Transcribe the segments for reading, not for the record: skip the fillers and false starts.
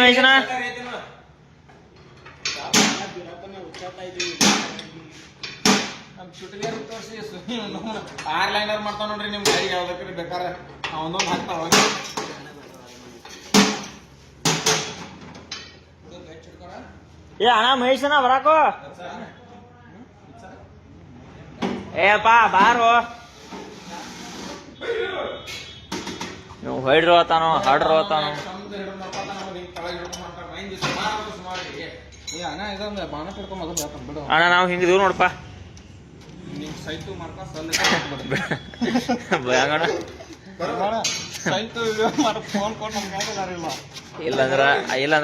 ಮಹೇಶನ R liner ಮಾಡ್ತಾವ ನೋಡ್ರಿ ನಿಮ್ ಗಾಡಿ ಯಾವ್ದಕ್ರಿ ಬೇಕಾರ ಅವನೊಂದು ಹಾಕ್ತಾವ ಏ ಅಣ್ಣ ಮಹೇಶನ ಬರಾಕೋ ಏಪಾ ಬಾರೋ ನೀವು ಹೊಯ್ಡ್ರು ಹೋತಾನೋ ಹಾಡ್ರು ಹೋತಾನೋ ಅಣ್ಣ ನಾವು ಹಿಂಗಿದೀವಿ ನೋಡಪ್ಪ ಇಲ್ಲಂದ್ರ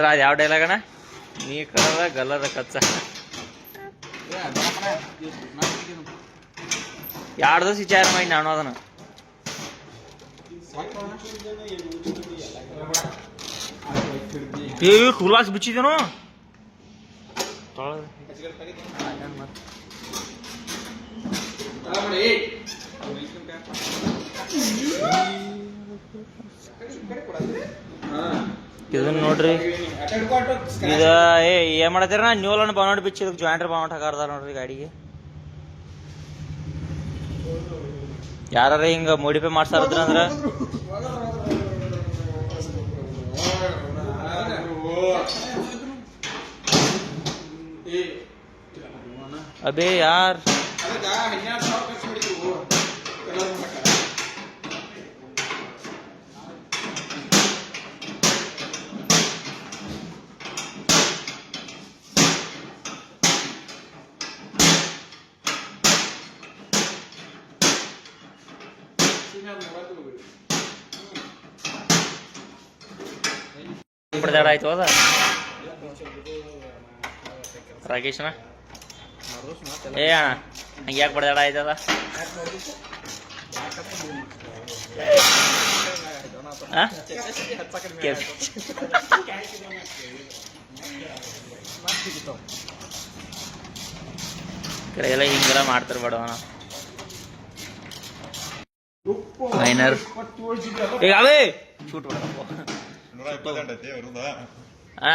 ಅದ್ ಯಾವ ಡೈಲಾಗ್ ಅಣ್ಣ ನೀ ಕಲದ ಗಲ್ಲದ ಕಚ್ಚ 2 ದಿವಸ ವಿಚಾರ ಮಾಡಿ ನಾನು ಅದನ್ನ ಟೂಲ್ಬಾಕ್ಸ್ ಬಿಚ್ಚಿದೇನು ಇದನ್ನ ನೋಡ್ರಿ ಇದ ಏನ್ ಮಾಡತ್ತೀರ ನ್ಯೂಲನ್ನ ಬಾನೋಟ್ ಬಿಚ್ಚಿ ಜಾಯಿಂಟ್ರ್ ಬಾನೋಟ್ ಹಾಕಾರ್ದಾರ ನೋಡ್ರಿ ಗಾಡಿಗೆ ಯಾರ ಹಿಂಗ ಮೋಡಿಫೈ ಮಾಡ್ಸಾರದ್ರ ಅಂದ್ರ ಅಬೇ ಯಾರ್ ಬಡ್ದಾಡ ಆಯ್ತು ಅದ ರಾಕೇಶನ ಏ ಅಣ್ಣ ಹಂಗೆ ಯಾಕೆ ಬಡ್ದಾಡ ಆಯ್ತದ ಎಲ್ಲ ಹಿಂಗೆಲ್ಲ ಮಾಡ್ತಾರ ಬಡವನ ಮೈನರ್ ಈಗ ಅವೇ ಶೂಟ್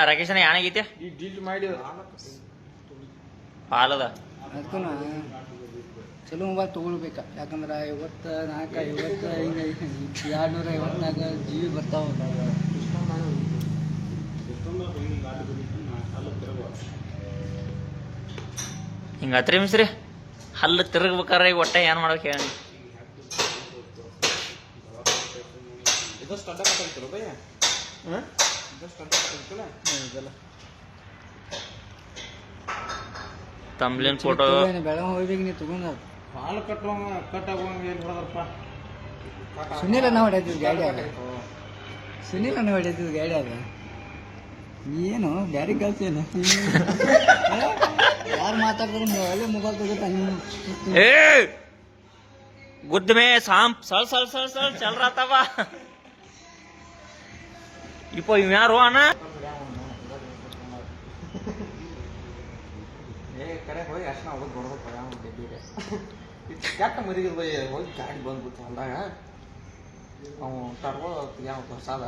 ರಾಕೇಶನ ಯಾನಾಗೈತೆ ಹಾಲದ ಚಲೋ ಮೊಬೈಲ್ ತೊಗೊಳ್ಬೇಕ ಯಾಕಂದ್ರೆ 54 50 ಹಿಂಗೆ 254 GB ಬರ್ತಾವ ಹಿಂಗತ್ರಿ ಮಿಸ್ರಿ ಹಲ್ಲು ತಿರುಗ್ಬೇಕಾರ ಈಗ ಒಟ್ಟೆ ಏನು ಮಾಡ್ಬೇಕು ಹೇಳಿ ತಮ್ಲಿನ್ ಫೋಟೋ ಬೆಳಗ್ಗೆ ಹೋಗ್ಬೇಕು ನೀ ತಗೊಂಡ ಹಾಲು ಕಟ್ಟಾಗುವಂಗ ಏನ್ ಹೊಡೆದಪ್ಪ ಸುನೀಲನ್ನ ಹೊಡೆದಿದ್ದು ಗಾಡಿ ಆಗ ಸುನೀಲನ್ನ ಹೊಡೆದಿದ್ದು ಗಾಡಿ ಆಗ ಏನು ಬ್ಯಾರಿ ಕೆಲಸ ಏನು ಯಾರು ಮಾತಾಡಿದ್ರೆ ಒಳ್ಳೆ ಮೊಬೈಲ್ ತಗೋತ ए गुद्द में सांप सल सल सल सल चल रहा था वा इपो यार हो ना ಏ ಕಡೆ ಹೋಗಿ ಅಷ್ಟನ ಹೋಗಿ ಬಡಬೇಕು ಕೆಟ್ಟ ಮರಿಗಿದ ಬೈ ಹೋಗಿ ಗಾಡಿ ಬಂದ್ಬಿಟ್ಟು ಹೊಲ್ದಾಗ ಅವ ಟರ್ಬೋ ಯಾವ ಹೊಸಾದ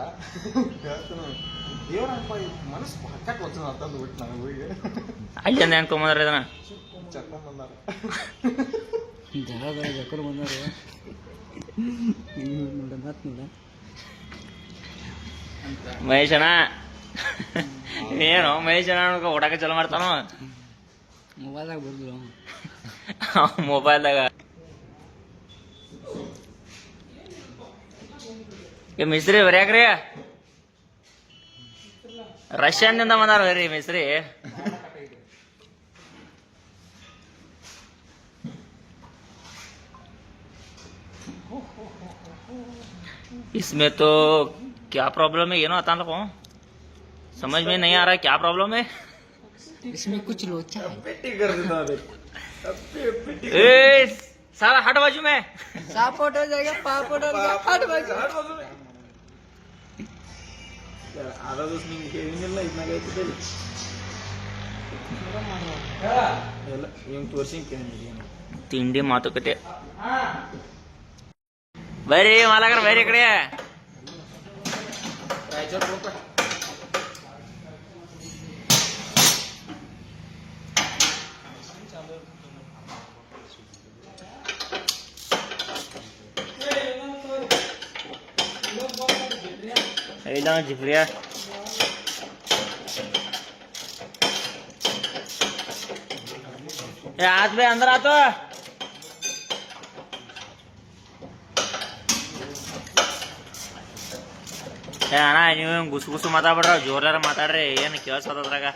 ದೇವ್ರಪ್ಪ ಮನಸ್ಸು ಕೆಟ್ಟ ವಚನ ತಂದು ಬಿಟ್ಟು ನಾನು ಹೋಗಿ ಅಲ್ಲಿಂದ ಹೆಂಗೆ ತೊಗೊಂಡ್ರೆ ಇದನ್ನ ಚಕ್ಕೊಂಡ್ ಬಂದಾರ ಜಗಳ ಜಕ್ಕರು ಬಂದಾರ ನೋಡ ಮತ್ ನೋಡ ಮಹೇಶನ ಏನು ಮಹೇಶನ ಓಡಾಕ ಚಲೋ ಮಾಡ್ತಾನೋ ಮೊಬೈಲ್ದಾಗ ಬರ್ದ್ರು ಮೊಬೈಲ್ದಾಗ ಮಿಸ್ರಿ ಬರ್ಯಾಕ್ರಿ ರಷ್ಯಾನ್ನಿಂದ ಬಂದಾರ ರೀ ಮಿಸ್ರಿ इसमें तो क्या प्रॉब्लम है ये ना आता को समझ में नहीं आ रहा क्या प्रॉब्लम है इसमें कुछ लोचा है पेटी कर देता ए सारा हट बाजू में सापोट हो जाएगा पापोट हो जाएगा हट बाजू आधा दोस्त ನಿಮಗೆ ಏನಿಲ್ಲ ಇದನ್ನಾಗ ಐತಿದೆ ಎಲ್ಲ ಇವ್ನು ತೋರಿಸಿ ಕೇಳಿದ್ದೀನಿ ತಿಂಡಿ ಮಾತುಕತೆ ಬರ್ರಿ ಮಾಲಕರ ಬರ್ರಿ ಕಡೆ ರಾಯಚೂರು ಇಲ್ಲ ಜಿಪ್ರಿಯ ಆತ್ ಬೇ ಅಂದ್ರ ಆತು ಅಣ್ಣ ನೀವು ಗುಸು ಮಾತಾಡ್ಬಿಡ್ರ ಜೋರಾರ ಮಾತಾಡ್ರಿ ಏನು ಕೇಳಿಸೋದ್ರಾಗ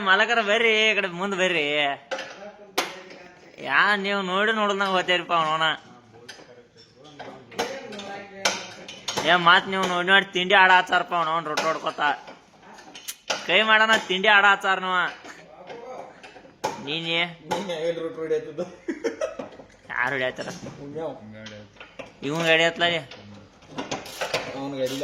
ಮಲಕರ ಬರ್ರಿ ಈ ಕಡೆ ಮುಂದೆ ಬರ್ರಿ ನೀವು ನೋಡಿದಂಗ ಗೊತ್ತೇರಿಪ್ಪ ಅವನೋಣ ಮಾತ್ ನೀವು ನೋಡಿ ತಿಂಡಿ ಆಡ ಹಚ್ಚಾರಪ್ಪ ಅವನವನ್ ರೊಟ್ಟಿ ಹೊಡ್ಕೊತ ಕೈ ಮಾಡೋಣ ತಿಂಡಿ ಆಡ ಹಚ್ಚಾರ ನೀವ ನೀನೇ ಯಾರು ಹೊಡಿಯತ್ತಾರ ಇವನ್ ಗಾಡಿ ಹತ್ಲ ಅವನು ಗಾಡಿ